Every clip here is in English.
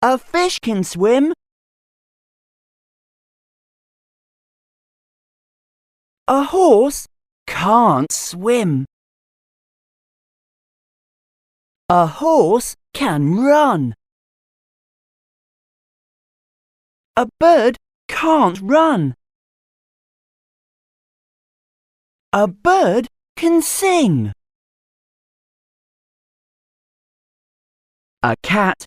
A fish can swim. A horse can't swim. A horse can run. A bird can't run. A bird can sing. A cat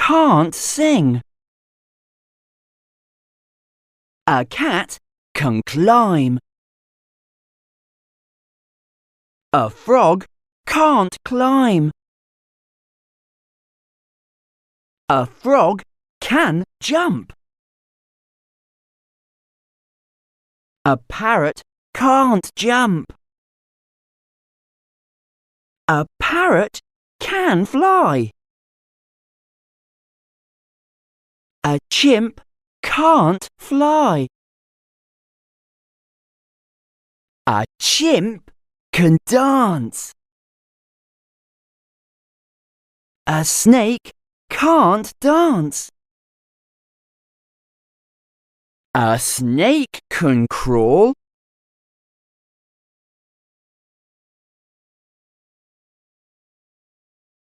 can't sing. A cat can climb. A frog can't climb. A frog can jump. A parrot can't jump. A parrot can fly. A chimp can't fly. A chimp can dance. A snake can't dance. A snake can crawl.